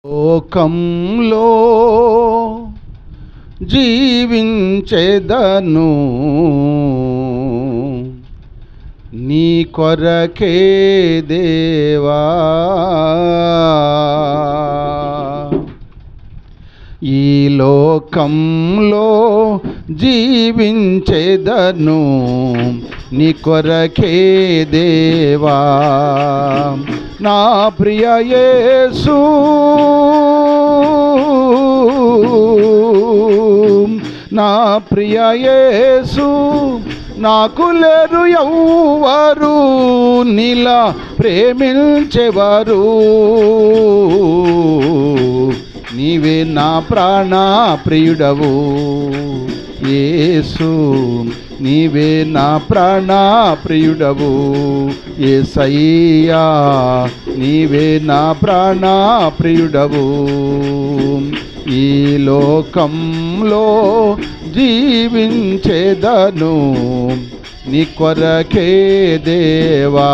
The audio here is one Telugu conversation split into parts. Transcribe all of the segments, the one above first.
లోకంలో జీవించెదను నీ కొరకే దేవా, ఈ లోకంలో జీవించెదను నీ కొరకే దేవా, నా ప్రియ యేసు నా ప్రియ యేసు, నాకు లేరు ఎవ్వరు నీలా ప్రేమించెవారు. నీవే నా ప్రాణ ప్రియుడవు యేసు, నీవే నా ప్రాణ ప్రియుడవు యేసయ్యా, నీవే నా ప్రాణ ప్రియుడవు. ఈ లోకంలో జీవించెదను నీ కొరకే దేవా,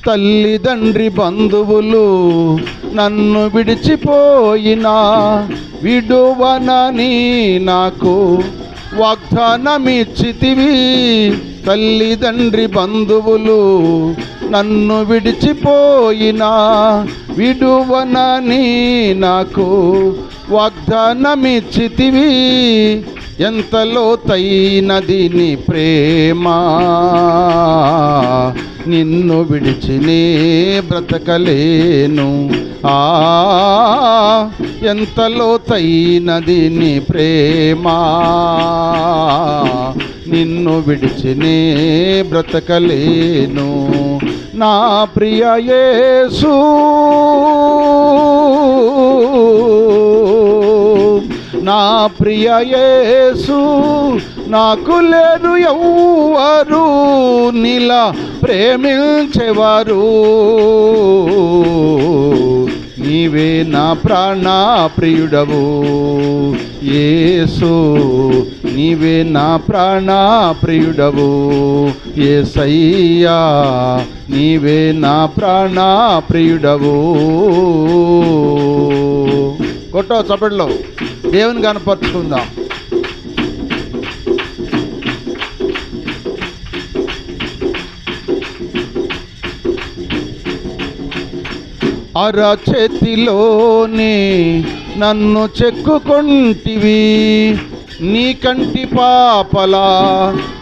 తల్లిదండ్రి బంధువులు నన్ను విడిచిపోయినా విడువనని నాకు వాగ్దానమిచ్చితివి. తల్లిదండ్రి బంధువులు నన్ను విడిచిపోయినా విడువనని నాకు వాగ్దానమిచ్చితివి. ఎంత లోతైనది నీ ప్రేమ, నిన్ను విడిచినే బ్రతకలేను. ఎంత లోతైనది నీ ప్రేమ, నిన్ను విడిచినే బ్రతకలేను. నా ప్రియ యేసు, నా ప్రియ యేసు, నాకు లేరు ఎవ్వరు నీలా ప్రేమించెవారు. నీవే నా ప్రాణ ప్రియుడవు యేసు, నీవే నా ప్రాణ ప్రియుడవు యేసయ్యా, నీవే నా ప్రాణ ప్రియుడవు. కొట్టో చప్పట్లో దేవుని కనపరుచుకుందాం. అరచేతిలోనే నన్ను చెక్కుకొంటివి, నీ కంటి పాపలా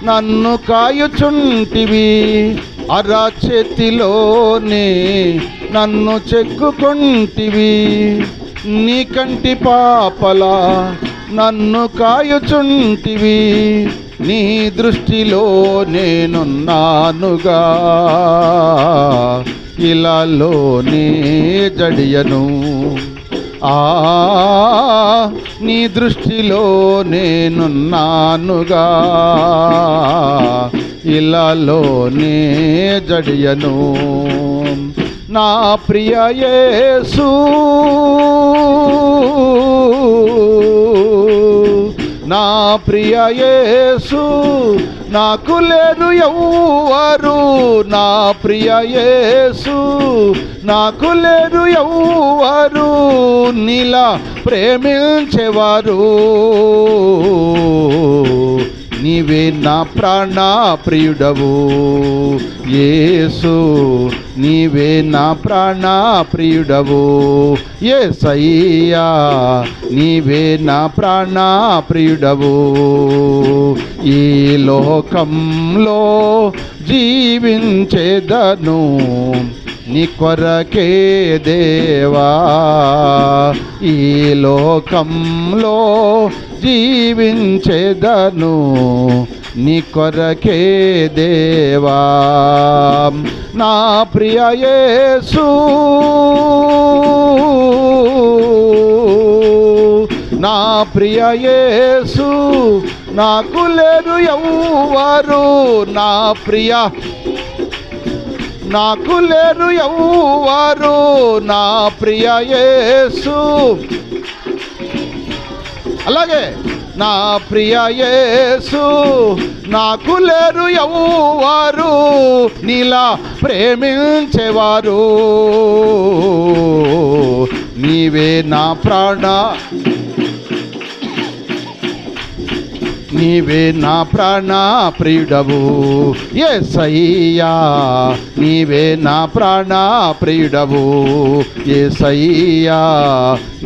నన్ను కాయుచుంటివి. అరచేతిలోనే నన్ను చెక్కుకొంటివి, నీ కంటి పాపలా నన్ను కాయుచుంటివి. నీ దృష్టిలో నేనున్నానుగా, ఇలాలోనే జడియను. నీ దృష్టిలో నేనున్నానుగా, ఇలాలోనే జడియను. నా ప్రియ యేసు, నా ప్రియ యేసు, నాకు లేరు ఎవ్వరు. నా ప్రియ యేసు, నాకు లేరు ఎవ్వరు నీలా ప్రేమించెవారు. నీవే నా ప్రాణ ప్రియుడవు యేసు, నీవే నా ప్రాణ ప్రియుడవు యేసయ్యా, నీవే నా ప్రాణ ప్రియుడవు. ఈ లోకంలో జీవించెదను నీ కొరకే దేవా, ఈ లోకంలో జీవించెదను నీ కొరకే దేవా. నా ప్రియ యేసు, నా ప్రియ యేసు, నాకు లేరు ఎవ్వరు. నా ప్రియ నాకు లేరు ఎవ్వరు నా ప్రియ యేసు. అలాగే నా ప్రియ యేసు, నాకు లేరు ఎవ్వరు నీలా ప్రేమించేవారు. నీవే నా ప్రాణ, నీవే నా ప్రాణ ప్రియుడవు యేసయ్యా, నీవే నా ప్రాణ ప్రియుడవు యేసయ్యా,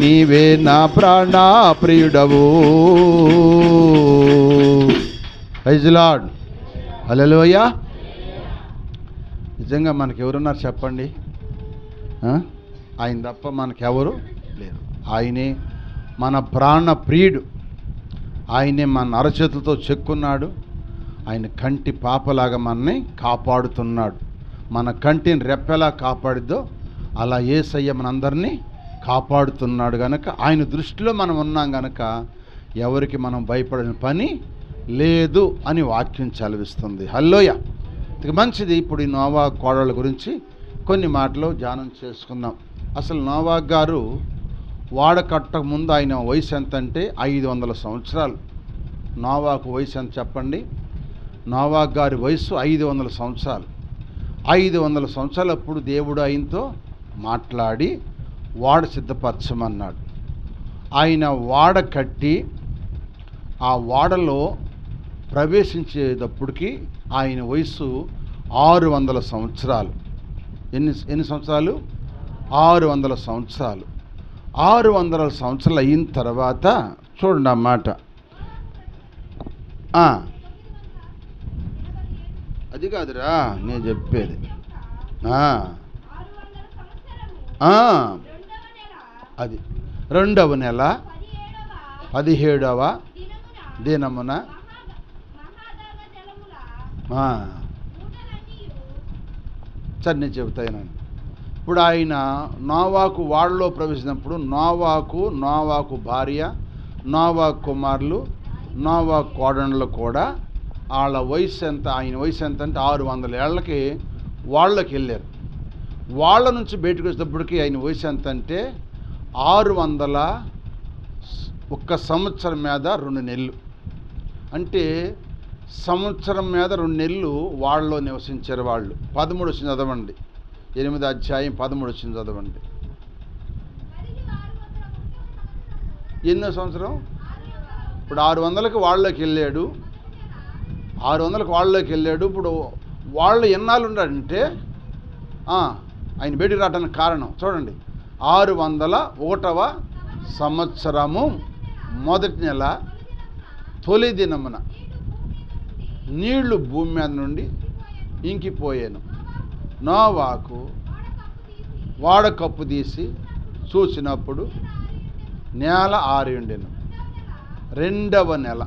నీవే నా ప్రాణ ప్రియుడవు. Praise the Lord. హల్లెలూయా. నిజంగా మనకి ఎవరున్నారు చెప్పండి? ఆయన తప్ప మనకెవరు లేరు. ఆయనే మన ప్రాణ ప్రియుడు. ఆయనే మన అరచేతులతో చెక్కున్నాడు. ఆయన కంటి పాపలాగా మనని కాపాడుతున్నాడు. మన కంటిని రెప్పెలా కాపాడిద్దో అలా యేసయ్య మనందరినీ కాపాడుతున్నాడు గనక ఆయన దృష్టిలో మనం ఉన్నాం గనక ఎవరికి మనం భయపడిన పని లేదు అని వాక్యం చదివిస్తుంది. హల్లెలూయా. ఇక మంచిది. ఇప్పుడు ఈ నోవా కోడళ్ళ గురించి కొన్ని మాటలు ధ్యానం చేసుకుందాం. అసలు నోవా గారు వాడకట్టక ముందు ఆయన వయసు ఎంత అంటే 500 సంవత్సరాలు. నోవాకు వయసు ఎంత చెప్పండి? నోవా గారి వయసు 500 సంవత్సరాలు. 500 సంవత్సరాలప్పుడు దేవుడు ఆయనతో మాట్లాడి వాడ సిద్ధపరచమన్నాడు. ఆయన వాడ కట్టి ఆ వాడలో ప్రవేశించేటప్పటికి ఆయన వయసు 600 సంవత్సరాలు. ఎన్ని సంవత్సరాలు? 600 సంవత్సరాలు. 600 సంవత్సరాలు అయిన తర్వాత చూడండి ఆ మాట. అది కాదురా నేను చెప్పేది. అది 2వ నెల 17వ దినమున సరే నేను చెబుతాను. ఇప్పుడు ఆయన నోవాకు వాడలో ప్రవేశించినప్పుడు నోవాకు భార్య, నోవాకు కుమారులు, నోవాకు కోడళ్ళు కూడా వాళ్ళ వయసు ఎంత, ఆయన వయసు ఎంత అంటే 600 ఏళ్ళకి వాళ్ళకి వెళ్ళారు. వాళ్ళ నుంచి బయటకు వచ్చేటప్పటికి ఆయన వయసు ఎంత అంటే 601 సంవత్సరం మీద 2 నెలలు. అంటే సంవత్సరం మీద 2 నెలలు వాళ్ళలో నివసించారు వాళ్ళు. 13 వచ్చింది చదవండి. 8వ అధ్యాయం 13 వచ్చింది చదవండి. ఎన్నో సంవత్సరం? ఇప్పుడు 600కి వాళ్ళలోకి వెళ్ళాడు. 600కి వాళ్ళలోకి వెళ్ళాడు. ఇప్పుడు వాళ్ళు ఎన్నాళ్ళు ఉన్నాడంటే ఆయన బయటికి రావడానికి కారణం చూడండి. 601వ సంవత్సరము మొదటి నెల తొలి దినమున నీళ్లు భూమి మీద నుండి ఇంకిపోయాను. నోవాకు వాడ కప్పు తీసి చూసినప్పుడు నేల ఆరి ఉండెను. 2వ నెల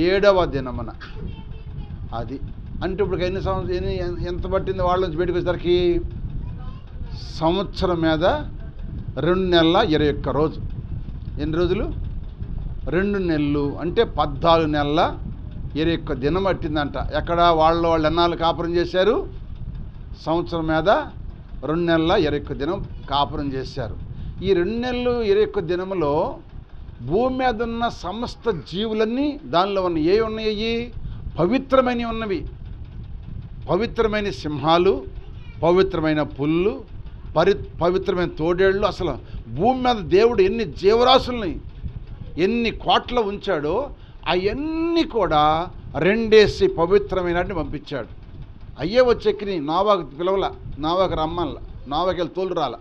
27వ దినమున అది అంటే ఇప్పుడు ఎన్ని సంవత్సరం ఎంత పట్టింది వాళ్ళ నుంచి బయటకు వచ్చేసరికి? సంవత్సరం మీద 2 నెలల 21 రోజు. ఎన్ని రోజులు? 2 నెలలు అంటే 14 నెలల 21 దినం పట్టిందంట. ఎక్కడ వాళ్ళు ఎన్నాళ్ళు కాపురం చేశారు? సంవత్సరం మీద 2 నెలల 21 దినం కాపురం చేశారు. ఈ 2 నెలలు 21 దినములో భూమి మీద ఉన్న సమస్త జీవులన్నీ దానిలో ఉన్న ఏ ఉన్నాయి? పవిత్రమైనవి ఉన్నవి. పవిత్రమైన సింహాలు, పవిత్రమైన పుల్లు, పవిత్రమైన తోడేళ్ళు. అసలు భూమి మీద దేవుడు ఎన్ని జీవరాశుల్ని ఎన్ని కోట్ల ఉంచాడో అవన్నీ కూడా 2 పవిత్రమైన పంపించాడు. అయ్యే వచ్చెక్కిని నోవాకు పిలవల, నోవాకు రమ్మల, నోవాకి వెళ్ళి తోలు రాల.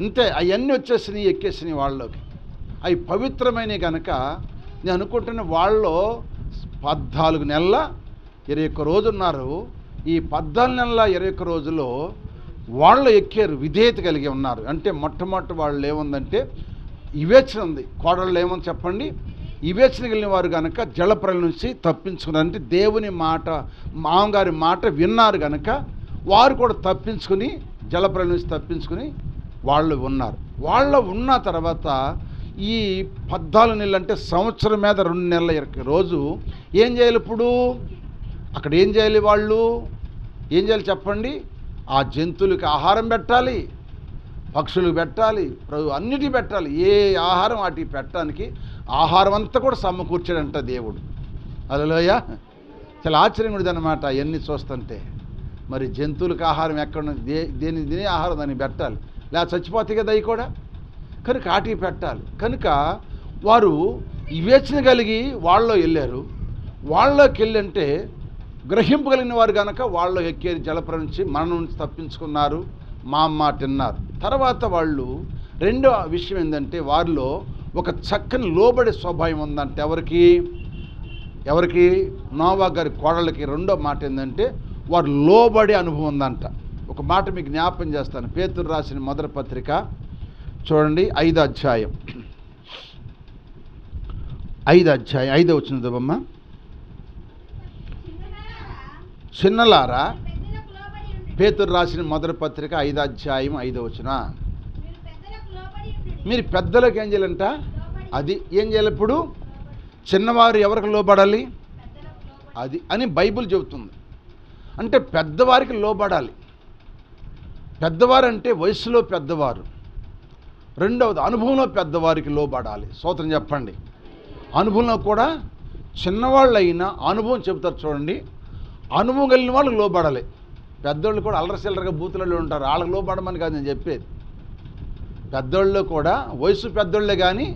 అంతే అవన్నీ వచ్చేసినాయి, ఎక్కేసినాయి వాళ్ళలోకి. అవి పవిత్రమైనవి కనుక నేను అనుకుంటున్న వాళ్ళలో 14 నెలల 21 రోజు ఉన్నారు. ఈ 14 నెలల 21 రోజుల్లో వాళ్ళు ఎక్కారు, విధేయత కలిగి ఉన్నారు. అంటే మొట్టమొదటి వాళ్ళు ఏముందంటే వివేచన ఉంది. కోడళ్ళు ఏమని చెప్పండి? వివేచన కలిగిన వారు కనుక జలప్రల నుంచి తప్పించుకున్నారు. అంటే దేవుని మాట, మామగారి మాట విన్నారు కనుక వారు కూడా తప్పించుకుని జలప్రల నుంచి తప్పించుకుని వాళ్ళు ఉన్నారు. వాళ్ళు ఉన్న తర్వాత ఈ 14 నెలలు అంటే సంవత్సరం మీద 2 నెలల 21 రోజు ఏం చేయాలి? ఇప్పుడు అక్కడ ఏం చేయాలి? వాళ్ళు ఏం చేయాలి చెప్పండి? ఆ జంతువులకి ఆహారం పెట్టాలి, పక్షులకు పెట్టాలి, అన్నిటికీ పెట్టాలి. ఏ ఆహారం వాటికి పెట్టడానికి ఆహారం అంతా కూడా సమకూర్చాడంట దేవుడు. హల్లెలూయా. చాలా ఆశ్చర్యం అనమాట అవన్నీ చూస్తుంటే. మరి జంతువులకు ఆహారం ఎక్కడ దేని ఆహారం దానికి పెట్టాలి, లేదా చచ్చిపోతాయి కదా అవి కూడా. కనుక వాటికి పెట్టాలి. కనుక వారు వివేచన కలిగి వాళ్ళలో వెళ్ళారు. వాళ్ళలోకి వెళ్ళంటే గ్రహింపగలిగిన వారు కనుక వాళ్ళు ఎక్కేది జలప్రళయం నుంచి మరణం నుంచి తప్పించుకున్నారు, మా మాట విన్నారు. తర్వాత వాళ్ళు రెండో విషయం ఏంటంటే వారిలో ఒక చక్కని లోబడే స్వభావం ఉందంటే ఎవరికి నోవా గారి కోడళ్ళకి. రెండో మాట ఏంటంటే వారు లోబడే అనుభవం ఉందంట. ఒక మాట మీకు జ్ఞాపకం చేస్తాను. పేతురు రాసిన మొదటి పత్రిక చూడండి, 5వ అధ్యాయం 5వ వచనం చదవమ్మ. చిన్నలారా, పేతురు రాసిన మొదటి పత్రిక 5వ అధ్యాయం 5వ వచనం. మీరు పెద్దలకు ఏం చేయాలంట? అది ఏం చేయాలి? ఇప్పుడు చిన్నవారు ఎవరికి లోబడాలి? అది అని బైబిల్ చెబుతుంది. అంటే పెద్దవారికి లోబడాలి. పెద్దవారు అంటే వయసులో పెద్దవారు. రెండవది అనుభవంలో పెద్దవారికి లోబడాలి. స్తోత్రం చెప్పండి. అనుభవంలో కూడా చిన్నవాళ్ళు అయినా అనుభవం చెబుతారు చూడండి. అనుభవం కలిగిన వాళ్ళు లోబడాలి. పెద్దోళ్ళు కూడా అల్లరసిల్లరగా బూతులలో ఉంటారు, వాళ్ళకి లోబడమని కాదు నేను చెప్పేది. పెద్దోళ్ళు కూడా వయసు పెద్దోళ్ళే కానీ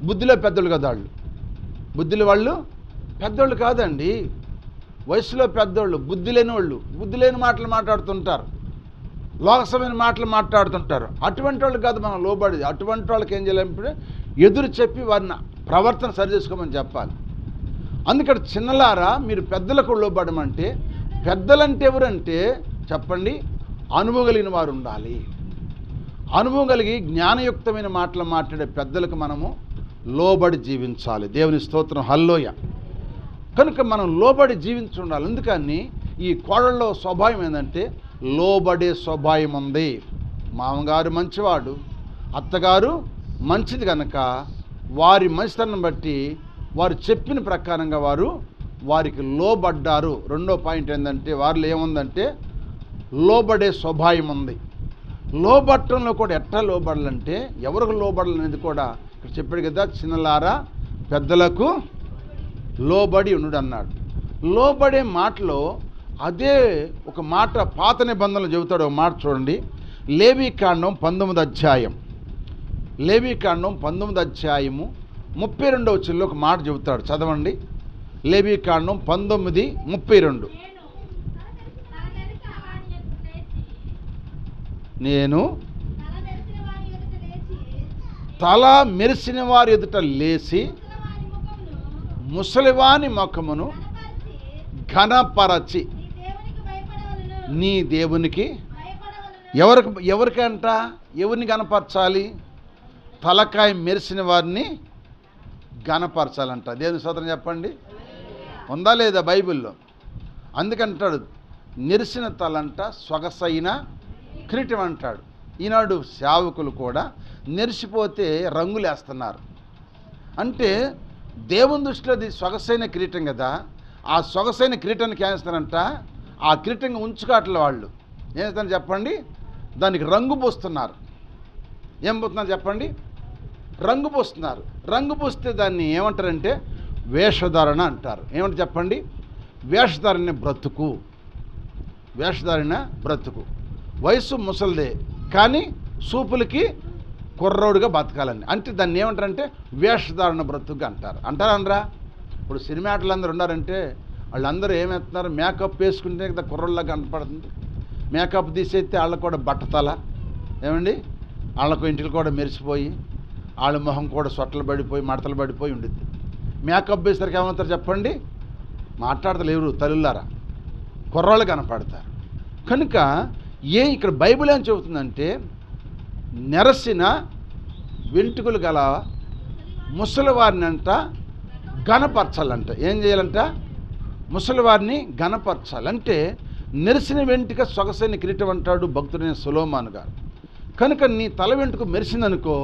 బుద్ధిలో పెద్దోళ్ళు కదా. బుద్ధిలో వాళ్ళు పెద్దోళ్ళు కాదండి, వయసులో పెద్దోళ్ళు, బుద్ధి లేని వాళ్ళు, బుద్ధి లేని మాటలు మాట్లాడుతుంటారు, లోకసమైన మాటలు మాట్లాడుతుంటారు. అటువంటి వాళ్ళు కాదు మనం లోబడేది. అటువంటి వాళ్ళకి ఏం చేయాలంటే ఎదురు చెప్పి వారిని ప్రవర్తన సరి చేసుకోమని చెప్పాలి. అందుకని చిన్నలారా మీరు పెద్దలకు లోబడమంటే, పెద్దలంటే ఎవరంటే చెప్పండి, అనుభవం కలిగిన వారు ఉండాలి. అనుభవం కలిగి జ్ఞానయుక్తమైన మాటలు మాట్లాడే పెద్దలకు మనము లోబడి జీవించాలి. దేవుని స్తోత్రం. హల్లెలూయా. కనుక మనం లోబడి జీవించి ఉండాలి. అందుకని ఈ కోడళ్ళలో స్వభావం ఏంటంటే లోబడే స్వభావం ఉంది. మామగారు మంచివాడు, అత్తగారు మంచిది కనుక వారి మంచితనం బట్టి వారు చెప్పిన ప్రకారంగా వారికి లోబడ్డారు. రెండో పాయింట్ ఏంటంటే వారిలో ఏముందంటే లోబడే స్వభావం ఉంది. లోబట్టంలో కూడా ఎట్లా లోబడాలంటే ఎవరికి లోబడాలనేది కూడా ఇక్కడ చెప్పాడు కదా. చిన్నలారా పెద్దలకు లోబడి ఉండు అన్నాడు. లోబడే మాటలో అదే ఒక మాట పాత నిబంధనలు చెబుతాడు. ఒక మాట చూడండి, లేవీకాండం 19వ అధ్యాయం. లేవీకాండం 19వ అధ్యాయము 32వ వచనంలో ఒక మాట చెబుతాడు. చదవండి. లేవీకాండం 19:32. నేను తల మెరిసిన వారి ఎదుట లేచి ముసలివాని ముఖమును ఘనపరచి నీ దేవునికి ఎవరికంట ఎవరిని గణపరచాలి? తలకాయ మెరిసిన వారిని గణపరచాలంట. దేవుని స్తోత్రం చెప్పండి. ఉందా లేదా బైబిల్లో? అందుకంటాడు నెరిసిన తలంట సొగసైన కిరీటం అంటాడు. ఈనాడు సేవకులు కూడా నెరిసిపోతే రంగులు వేస్తున్నారు. అంటే దేవుని దృష్టిలో అది సొగసైన కిరీటం కదా. ఆ సొగసైన కిరీటానికి ఏం చేస్తారంట? ఆ కిరీటంగా ఉంచుకోవట్లే వాళ్ళు. ఏం చేస్తారని చెప్పండి? దానికి రంగు పూస్తున్నారు. ఏం పోతున్నారు చెప్పండి? రంగు పూస్తున్నారు. రంగు పూస్తే దాన్ని ఏమంటారంటే వేషధారణ అంటారు. ఏమంటారు చెప్పండి? వేషధారణ బ్రతుకు. వేషధారణ బ్రతుకు. వయసు ముసలిదే కానీ సూపులకి కుర్రోడుగా బతకాలని, అంటే దాన్ని ఏమంటారంటే వేషధారణ బ్రతుకు అంటారు. అంటారా? ఇప్పుడు సినిమా ఆటలందరూ ఉన్నారంటే వాళ్ళందరూ ఏమవుతున్నారు? మేకప్ వేసుకుంటే కదా కుర్రోళ్ళగా కనపడుతుంది. మేకప్ తీసేస్తే వాళ్ళకు కూడా బట్టతల, ఏమండి, వాళ్ళకు ఇంటికి కూడా మెరిసిపోయి వాళ్ళ మొహం కూడా సొట్టలు పడిపోయి మడతలు పడిపోయి ఉండిద్ది. మేకప్ వేసరికి ఏమవుతారు చెప్పండి? మాట్లాడతలేరు తల్లులారా, కుర్రోళ్ళు కనపడతారు. కనుక ఇక్కడ బైబిల్ ఏం చెబుతుందంటే నెరసిన వెంట్రుకలు గల ముసలివారిని అంట ఘనపరచాలంట. ఏం చేయాలంట? ముసలివారిని ఘనపరచాలంటే నెరిసిన వెంట్రుక సొగసైన కిరీటం అంటాడు భక్తుడైన సొలొమోను గారు. కనుక నీ తల వెంట్రుక మెరిసిందనుకో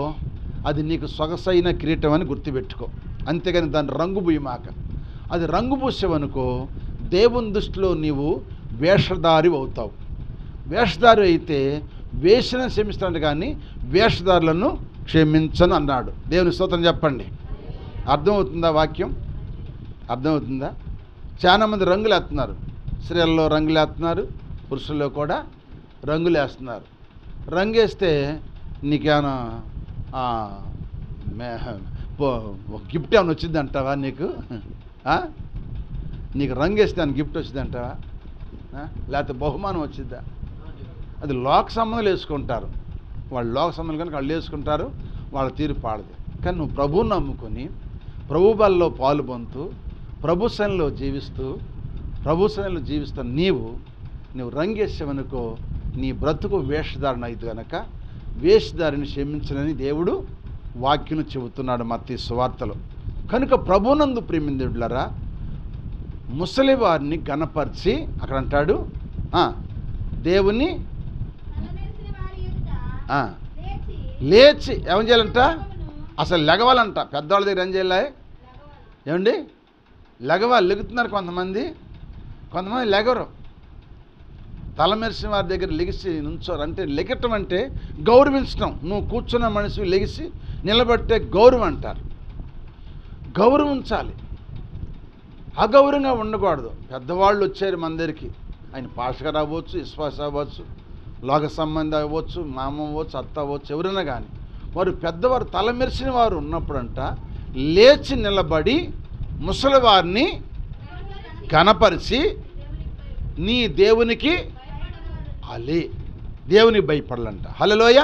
అది నీకు సొగసైన కిరీటం అని గుర్తుపెట్టుకో. అంతేగాని దాన్ని రంగు పూయమాక. అది రంగు పూసావనుకో దేవుని దృష్టిలో నీవు వేషధారి అవుతావు. వేషధారి అయితే వేషను క్షమిస్తాడు కానీ వేషధారులను క్షమించను అన్నాడు. దేవుని స్తోత్రం చెప్పండి. అర్థమవుతుందా వాక్యం? అర్థమవుతుందా? చాలామంది రంగులు వేస్తున్నారు. స్త్రీలలో రంగులు వేస్తున్నారు, పురుషుల్లో కూడా రంగులు వేస్తున్నారు. రంగు వేస్తే నీకేమైనా గిఫ్ట్ ఏమైనా వచ్చింది అంటావా? నీకు రంగు వేస్తే అని గిఫ్ట్ వచ్చింది అంటావా? లేకపోతే బహుమానం వచ్చిద్దా? అది లోక సంబంధాలు వేసుకుంటారు. వాళ్ళు లోక సంబంధాలు కనుక వాళ్ళు వేసుకుంటారు, వాళ్ళ తీరు పాడదు. కానీ నువ్వు ప్రభువుని నమ్ముకొని ప్రభు బల్లో పాలు పొందుతూ ప్రభు సన్నిధిలో జీవిస్తున్న నువ్వు రంగేసావనుకో, నీ బ్రతుకు వేషధారణ అయితే కనుక వేషధారిని క్షమించనని దేవుడు వాక్యం చెబుతున్నాడు మత్తయి సువార్తలో. కనుక ప్రభునందు ప్రియమైన దేవులారా, ముసలి వారిని గణపరిచి అక్కడ అంటాడు దేవుని లేచి ఏమని చేయాలంట? అసలు లెగవాలంట. పెద్దవాళ్ళ దగ్గర ఏం చేయాలి? ఏమండి, లెగుతున్నారు కొంతమంది లెగరు. తల మెరిసిన వారి దగ్గర లెగిసి నుంచోరు. అంటే లెగటం అంటే గౌరవించడం. నువ్వు కూర్చున్న మనిషి లెగిసి నిలబట్టే గౌరవం అంటారు. గౌరవించాలి, అగౌరవంగా ఉండకూడదు. పెద్దవాళ్ళు వచ్చారు మన దగ్గరికి, ఆయన పాస్టర్ అవ్వచ్చు, విశ్వాస అవ్వచ్చు, లోక సంబంధం అవ్వచ్చు, మామ అవ్వచ్చు, అత్త అవ్వచ్చు, ఎవరైనా కానీ వారు పెద్దవారు తల మెరిసిన వారు ఉన్నప్పుడంట లేచి నిలబడి ముసలివారిని కనపరిచి నీ దేవునికి దేవునికి భయపడాలంట. హల్లెలూయ.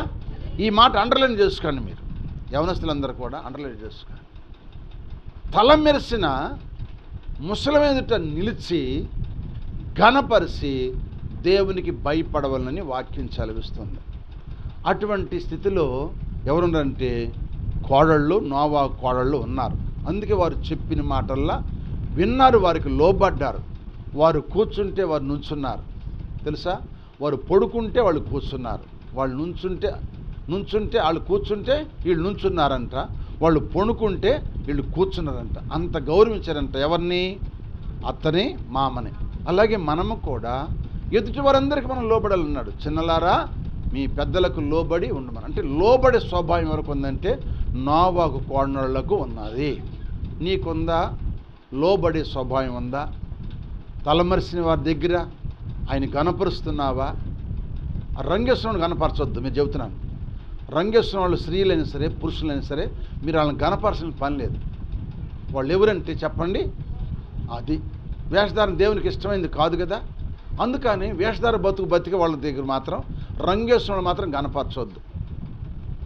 ఈ మాట అండర్లైన్ చేసుకోండి. మీరు యవనస్తులందరూ కూడా అండర్లైన్ చేసుకోండి. తల మెరిసిన ముసలి ఎదుట నిలిచి ఘనపరిచి దేవునికి భయపడవలనని వాక్యం చదివిస్తుంది. అటువంటి స్థితిలో ఎవరున్నారంటే నోవా కోడళ్ళు ఉన్నారు. అందుకే వారు చెప్పిన మాటల్లా విన్నారు, వారికి లోబడ్డారు. వారు కూర్చుంటే వారు నుంచున్నారు. తెలుసా? వారు పడుకుంటే వాళ్ళు కూర్చున్నారు. వాళ్ళు నుంచుంటే వాళ్ళు కూర్చుంటే వీళ్ళు నుంచున్నారంట. వాళ్ళు పడుకుంటే వీళ్ళు కూర్చున్నారంట. అంత గౌరవించారంట. ఎవరిని? అత్తని, మామని. అలాగే మనము కూడా ఎదుటి వారందరికీ మనం లోబడాలన్నాడు. చిన్నలారా మీ పెద్దలకు లోబడి ఉండమని. అంటే లోబడే స్వభావం ఎవరికి ఉందంటే నోవాకు కోడళ్లకు ఉన్నది. నీకుందా? లోబడే స్వభావం ఉందా? తలమరిసిన వారి దగ్గర ఆయన గణపరుస్తున్నావా? రంగేశ్వరుని గణపరచొద్దు. మీరు చెబుతున్నాను, రంగేశ్వరం వాళ్ళు స్త్రీలైనా సరే పురుషులైనా సరే మీరు వాళ్ళని గణపరచిన పని లేదు. వాళ్ళు ఎవరంటే చెప్పండి, అది వేషధారణ దేవునికి ఇష్టమైంది కాదు కదా. అందుకని వేషధార బతికి వాళ్ళ దగ్గర మాత్రం రంగేశ్వరులు మాత్రం గణపరచొద్దు.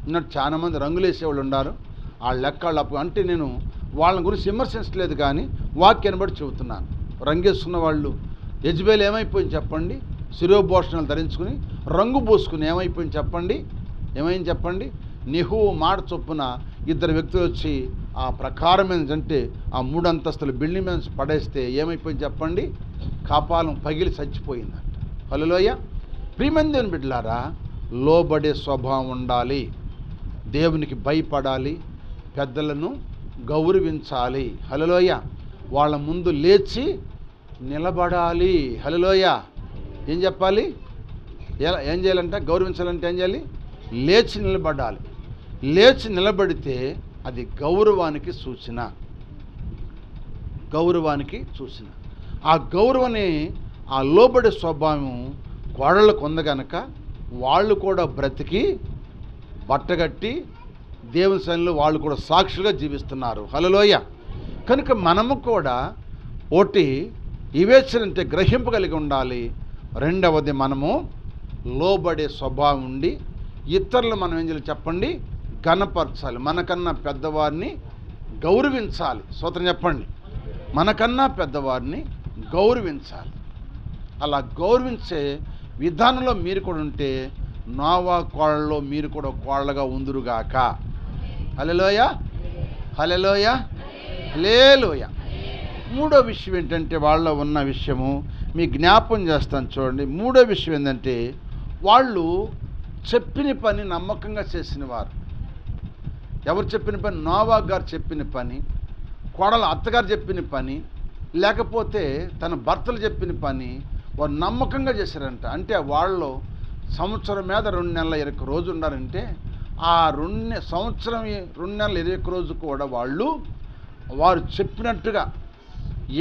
ఉన్నట్టు చాలామంది రంగులు వేసేవాళ్ళు ఉన్నారు. వాళ్ళ లెక్కళ్ళు అంటే నేను వాళ్ళని గురించి విమర్శించలేదు, కానీ వాక్యాన్ని బట్టి చెబుతున్నాను. రంగేసుకున్న వాళ్ళు యజ్బేలు ఏమైపోయింది చెప్పండి? శిరోభూషణాలు ధరించుకుని రంగు పూసుకుని ఏమైపోయింది చెప్పండి? ఏమైంది చెప్పండి? నెహువు మాట చొప్పున ఇద్దరు వ్యక్తులు వచ్చి ఆ ప్రకారం ఏంటంటే ఆ 3 అంతస్తుల బిల్డింగ్ మీద పడేస్తే ఏమైపోయింది చెప్పండి? కపాలం పగిలి చచ్చిపోయిందంట. హల్లెలూయ. ప్రియమైన దేవుని బిడ్డలారా, లోబడే స్వభావం ఉండాలి, దేవునికి భయపడాలి, పెద్దలను గౌరవించాలి. హల్లెలూయ. వాళ్ళ ముందు లేచి నిలబడాలి. హల్లెలూయ. ఏం చెప్పాలి? ఏం చేయాలంటే గౌరవించాలంటే ఏం చేయాలి? లేచి నిలబడాలి. లేచి నిలబడితే అది గౌరవానికి సూచన. ఆ గౌరవాన్ని ఆ లోబడే స్వభావం కోడళ్ళకు ఉంది కనుక వాళ్ళు కూడా బ్రతికి బట్టగట్టి దేవుని సన్నిధిలో వాళ్ళు కూడా సాక్షులుగా జీవిస్తున్నారు. హల్లెలూయ. కనుక మనము కూడా ఒకటి వివేచన అంటే గ్రహింపగలిగి ఉండాలి. రెండవది మనము లోబడే స్వభావం ఉండి ఇతరులు మనం ఏం చేయాలి చెప్పండి? ఘనపరచాలి. మనకన్నా పెద్దవారిని గౌరవించాలి. స్తోత్రం చెప్పండి. మనకన్నా పెద్దవారిని గౌరవించాలి. అలా గౌరవించే విధానంలో మీరు కూడా ఉంటే నోవా కోడల్లో మీరు కూడా కోడలుగా ఉందురుగాక. హల్లెలూయ. హల్లెలూయ. హల్లెలూయ. మూడో విషయం ఏంటంటే వాళ్ళలో ఉన్న విషయము మీ జ్ఞాపం చేస్తాను చూడండి. మూడో విషయం ఏంటంటే వాళ్ళు చెప్పిన పని నమ్మకంగా చేసిన వారు. ఎవరు చెప్పిన పని? నోవా గారు చెప్పిన పని, కోడల అత్తగారు చెప్పిన పని, లేకపోతే తన భర్తలు చెప్పిన పని వారు నమ్మకంగా చేశారంట. అంటే వాళ్ళు సంవత్సరం మీద 2 నెలల 21 రోజు ఉన్నారంటే ఆ సంవత్సరం 2 నెలల 21 రోజు కూడా వారు చెప్పినట్టుగా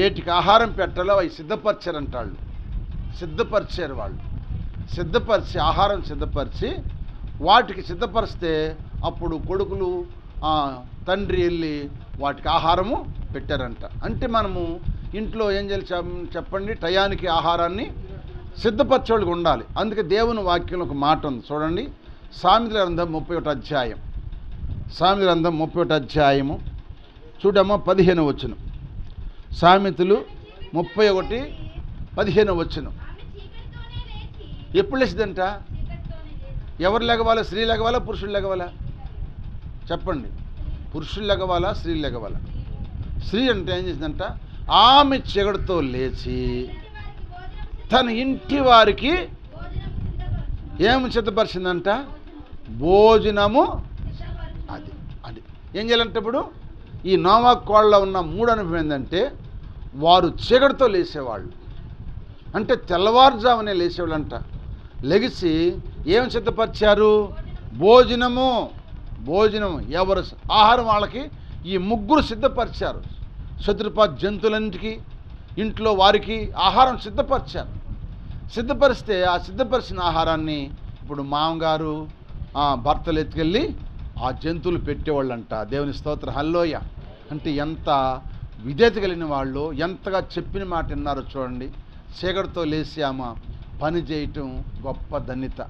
ఏటికి ఆహారం పెట్టాలో అవి సిద్ధపరిచారంట. వాళ్ళు సిద్ధపరిచారు. సిద్ధపరిచి ఆహారం సిద్ధపరిచి వాటికి సిద్ధపరిస్తే అప్పుడు కొడుకులు తండ్రి వెళ్ళి వాటికి ఆహారము పెట్టారంట. అంటే మనము ఇంట్లో ఏం చేయాలి చెప్పండి, టయానికి ఆహారాన్ని సిద్ధపరచేవాళ్ళకి ఉండాలి. అందుకే దేవుని వాక్యంలో ఒక మాట ఉంది చూడండి. సామెతల గ్రంథం 31 అధ్యాయం. సామెతల గ్రంథం 31 అధ్యాయము చూడమ్మా 15వ వచనం. సామెతలు 31:15 వచనం. ఎప్పుడు లేచిదంట? ఎవరు లెగవాలా? స్త్రీ లెగవాలా? పురుషులు లెగవాలా? చెప్పండి. పురుషులు లెగవాలా? స్త్రీలు లెగవాలా? స్త్రీ అంటే ఏం చేసిందంట? ఆమె చీకటితో లేచి తన ఇంటి వారికి ఏమి సిద్ధపరిచిందంట? భోజనము. అది ఏం చేయాలంటే ఇప్పుడు ఈ నోవా కోళ్ళలో ఉన్న 3 అనుభవం ఏంటంటే వారు చీకటితో లేచేవాళ్ళు. అంటే తెల్లవారుజామునే లేచేవాళ్ళంట. లెగిసి ఏం సిద్ధపరిచారు? భోజనము. ఎవరు ఆహారం వాళ్ళకి ఈ 3 సిద్ధపరిచారు. శత్రుపాత్ జంతువులన్నిటికీ ఇంట్లో వారికి ఆహారం సిద్ధపరిచారు. సిద్ధపరిస్తే ఆ సిద్ధపరిచిన ఆహారాన్ని ఇప్పుడు మామగారు భర్తలు ఎత్తుకెళ్ళి ఆ జంతువులు పెట్టేవాళ్ళంట. దేవుని స్తోత్రం, హల్లెలూయా. అంటే ఎంత విధేయత కలిగిన వాళ్ళు, ఎంతగా చెప్పిన మాట విన్నారో చూడండి. చీకటితో లేచి ఆమె పని చేయటం గొప్ప ధన్యత.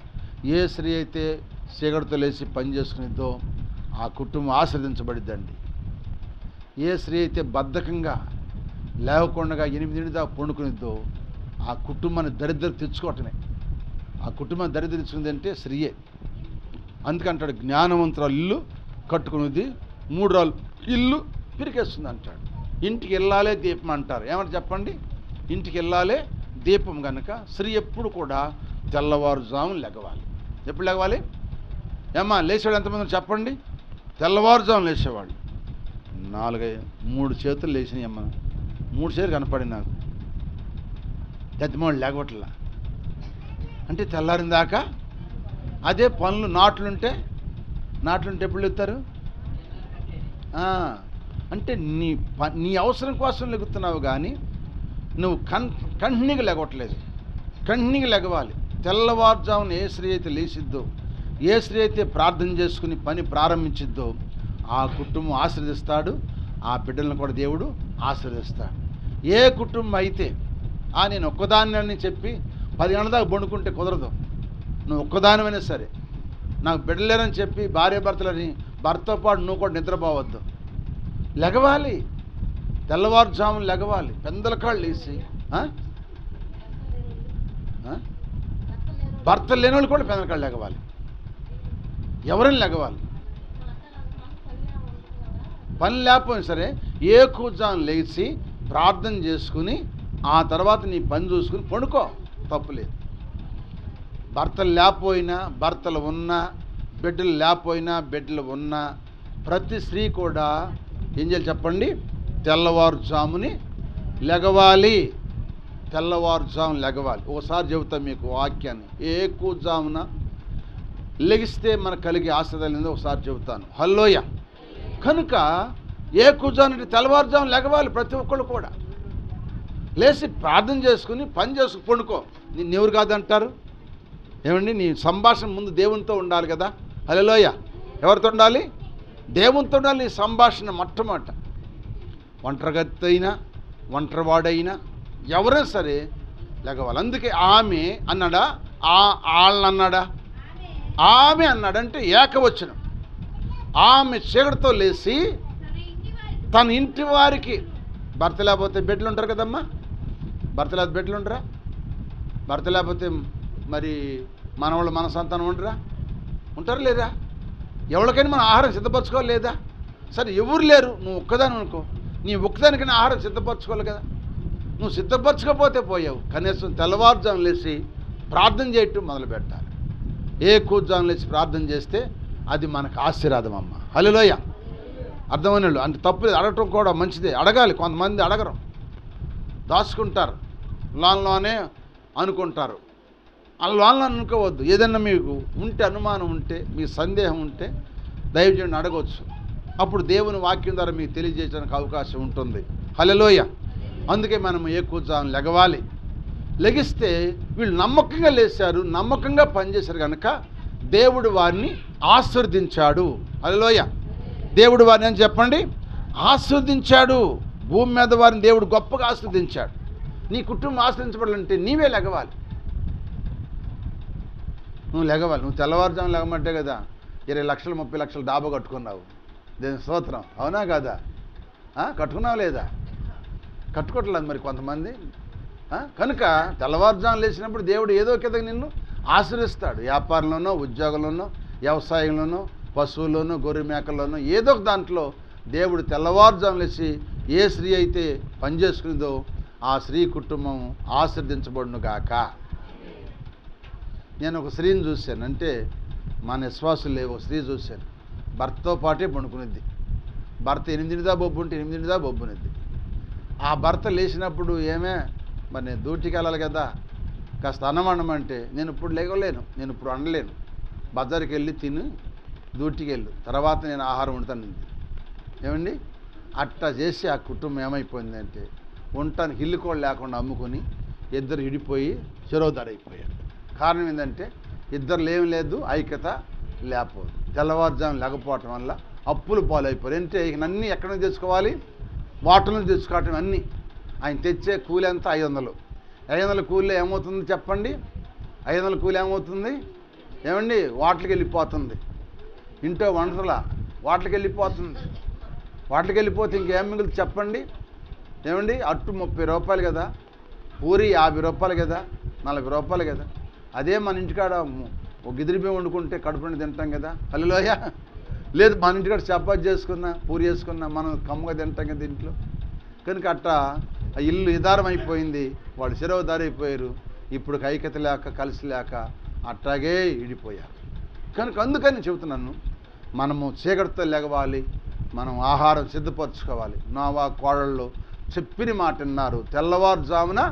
ఏ స్త్రీ అయితే చీకటితో లేచి పని చేసుకునిద్దో ఆ కుటుంబం ఆశీర్వదించబడిద్దండి. ఏ స్త్రీ అయితే బద్ధకంగా లేవకుండా 8 దాకా పండుకునిద్దో ఆ కుటుంబాన్ని దరిద్రం తెచ్చుకోవటమే. ఆ కుటుంబాన్ని దరిద్రం తెచ్చుకుంది అంటే స్త్రీయే. అందుకంటాడు జ్ఞానవంతురాలు ఇల్లు కట్టుకునేది 3 రాళ్ళు ఇల్లు పిరికేస్తుంది అంటాడు. ఇంటికి వెళ్ళాలే దీపం అంటారు. ఏమంటే చెప్పండి, ఇంటికి వెళ్ళాలే దీపం. కనుక స్త్రీ ఎప్పుడు కూడా తెల్లవారుజామున లెగవాలి. ఎప్పుడు లెగవాలి? ఏమ్మా లేచేవాడు ఎంతమంది చెప్పండి? తెల్లవారుజామున లేచేవాళ్ళు 3 చేతులు లేచినాయి అమ్మ. 3 చేతులు కనపడి నాకు. పెద్దమాళ్ళు లేకపోట్లా అంటే తెల్లారిన దాకా అదే పనులు. నాట్లుంటే ఎప్పుడు లెగుతారు? అంటే నీ అవసరం కోసం లెగుతున్నావు కానీ నువ్వు కంటిన్యూగా లెగవట్లేదు. కంటిన్యూగా లెగవాలి. తెల్లవారుజామున ఏ స్త్రీ అయితే లేచిద్దో, ఏ స్త్రీ అయితే ప్రార్థన చేసుకుని పని ప్రారంభించిద్దో ఆ కుటుంబం ఆశీర్వదిస్తాడు. ఆ బిడ్డలను కూడా దేవుడు ఆశీర్వదిస్తాడు. ఏ కుటుంబం అయితే నేను ఒక్కదాన్ని చెప్పి 10 గంటల దాకా పండుకుంటే కుదరదు. నువ్వు ఒక్కదానివైనా సరే, నాకు బిడ్డలేరని చెప్పి భార్యాభర్తలని భర్తతో పాటు నువ్వు కూడా నిద్రపోవద్దు. లెగవాలి. తెల్లవారుజామున లెగవాలి. పెందల కాళ్ళు వేసి భర్తలు లేని వాళ్ళు కూడా పెందల కాళ్ళు లెగవాలి. ఎవరైనా లెగవాలి. పని లేకపోయినా సరే ఏ కూర్జాను లేచి ప్రార్థన చేసుకుని ఆ తర్వాత నీ పని చూసుకుని పండుకో, తప్పులేదు. భర్తలు లేకపోయినా, భర్తలు ఉన్నా, బిడ్డలు లేకపోయినా, బిడ్డలు ఉన్నా ప్రతి స్త్రీ కూడా ఏం చేయాలి చెప్పండి? తెల్లవారుజాముని లెగవాలి. తెల్లవారుజామున లెగవాలి. ఒకసారి చెబుతాం మీకు వాక్యాన్ని. ఏ కూర్జామున లెగిస్తే మనకు కలిగే ఆశీర్వాదాలు ఒకసారి చెబుతాను. హల్లెలూయా. కనుక ఏ కూర్జానంటే తెల్లవారుజామున లెగవాలి. ప్రతి ఒక్కళ్ళు కూడా లేచి ప్రార్థన చేసుకుని పని చేసుకుని పండుకో. ఎవరు కాదంటారు? ఏమండి, నీ సంభాషణ ముందు దేవునితో ఉండాలి కదా. హల్లెలూయా. ఎవరితో ఉండాలి? దేవునితో ఉండాలి నీ సంభాషణ మొట్టమొదట. ఒంటరిగత్తి అయినా ఒంటరివాడైనా ఎవరైనా సరే లెగవాలి. అందుకే ఆమె అన్నాడా? వాళ్ళన్నాడా? ఆమె అన్నాడంటే ఏకవచనం. ఆమె చీకటితో లేచి తన ఇంటి వారికి, భర్త లేకపోతే బిడ్డలు ఉంటారు కదమ్మా. భర్త లేకపోతే బిడ్డలు ఉండరా? భర్త లేకపోతే మరి మనవాళ్ళు మన సంతానం ఉండరా? ఉంటారు లేదా? ఎవరికైనా మనం ఆహారం సిద్ధపరచుకోవాలి లేదా? సరే ఎవరు లేరు, నువ్వు ఒక్కదాని అనుకో, నీ ఒక్కదానికైనా ఆహారం సిద్ధపరచుకోవాలి కదా. నువ్వు సిద్ధపరచకపోతే పోయావు. కనీసం తెల్లవారుజామున లేచి ప్రార్థన చేయటం మొదలు పెట్టాలి. ఏ కూర్జామున లేచి ప్రార్థన చేస్తే అది మనకు ఆశీర్వాదం అమ్మ. హల్లెలూయా. అర్థమైన వాళ్ళు అంటే తప్పులేదు, అడగటం కూడా మంచిదే. అడగాలి. కొంతమంది అడగరు, దాచుకుంటారు. లోనే అనుకుంటారు. వాళ్ళని అనుకోవద్దు. ఏదన్నా మీకు ఉంటే, అనుమానం ఉంటే, మీ సందేహం ఉంటే దైవజనుడిని అడగవచ్చు. అప్పుడు దేవుని వాక్యం ద్వారా మీకు తెలియజేయడానికి అవకాశం ఉంటుంది. హల్లెలూయా. అందుకే మనం ఎక్కువజాము లెగవాలి. లెగిస్తే వీళ్ళు నమ్మకంగా లేచారు, నమ్మకంగా పనిచేశారు కనుక దేవుడు వారిని ఆశీర్వదించాడు. హల్లెలూయా. దేవుడు వారిని అని చెప్పండి, ఆశీర్వదించాడు. భూమి మీద వారిని దేవుడు గొప్పగా ఆశీర్వదించాడు. నీ కుటుంబం ఆశీర్వదించబడాలంటే నీవే లెగవాలి. నువ్వు లెగవాలి. నువ్వు తెల్లవారుజాము లెగమంటే కదా 20 లక్షలు 30 లక్షలు డాబా కట్టుకున్నావు. దేని స్తోత్రం, అవునా కదా? కట్టుకున్నావు లేదా? కట్టుకోవట్లేదు మరి కొంతమంది. కనుక తెల్లవారుజాము లేచినప్పుడు దేవుడు ఏదో కింద నిన్ను ఆశీర్వదిస్తాడు. వ్యాపారంలోనో, ఉద్యోగంలోనో, వ్యవసాయంలోనో, పశువుల్లోనో, గొర్రె మేకల్లోనో, ఏదో ఒక దాంట్లో దేవుడు తెల్లవారుజాము లేచి ఏ స్త్రీ అయితే పనిచేసుకుందో ఆ స్త్రీ కుటుంబం ఆశీర్వదించబడును గాక. నేను ఒక స్త్రీని చూశాను, అంటే మన విశ్వాసులు లేవు. స్త్రీ చూశాను, భర్తతో పాటే పండుకునిద్ది. భర్త 8 బొబ్బు ఉంటే 8 బొబ్బునిద్ది. ఆ భర్త లేచినప్పుడు ఏమే మరి నేను డ్యూటీకి వెళ్ళాలి కదా, కాస్త అన్నం వండమంటే నేను ఇప్పుడు లేగలేను, నేను ఇప్పుడు వండలేను, బజార్కి వెళ్ళి తిని డ్యూటీకి వెళ్ళు, తర్వాత నేను ఆహారం వండుతాను. ఏమండి, అట్టా చేసి ఆ కుటుంబం ఏమైపోయిందంటే ఉండటానికి ఇల్లు కూడా లేకుండా అమ్ముకొని ఇద్దరు విడిపోయి చెరోదారైపోయారు. కారణం ఏంటంటే ఇద్దరు ఏం లేదు, ఐక్యత లేకపోదు. తెల్లవారుజాము లేకపోవటం వల్ల అప్పులు పాలైపోయారు. అంటే ఇక అన్నీ ఎక్కడి నుంచి తెచ్చుకోవాలి? వాటర్ నుంచి తెచ్చుకోవటం. అన్నీ ఆయన తెచ్చే కూలి ఎంత? 500. 500 కూలీలో ఏమవుతుంది చెప్పండి? 500 కూలి ఏమవుతుంది? ఏమండి, వాటికి వెళ్ళిపోతుంది. ఇంట్లో వంటల వాటికి వెళ్ళిపోతుంది. వాటికి వెళ్ళిపోతే ఇంకేం మిగులుతుంది చెప్పండి? ఏమండి, అట్టు 30 రూపాయలు కదా, పూరి 50 రూపాయలు కదా, 40 రూపాయలు కదా. అదే మన ఇంటికాడ ఒక గిదిరి బియ్యం వండుకుంటే కడుపుని తింటాం కదా. హల్లెలూయా. లేదు మన ఇంటికాడ చపాతీ చేసుకున్నా, పూరి చేసుకున్నా మనం కమ్మగా తింటాం కదా ఇంట్లో. కనుక అట్టా ఆ ఇల్లు నిదారం అయిపోయింది, వాళ్ళు చెరవదారైపోయారు. ఇప్పుడు ఐక్యత లేక, కలిసి లేక అట్టాగే ఇడిపోయారు. కనుక అందుకని చెబుతున్నాను, మనము చీకటితో లెగవాలి, మనం ఆహారం సిద్ధపరచుకోవాలి. నోవా కోడళ్ళు చెప్పిన మాట విన్నారు, తెల్లవారుజామున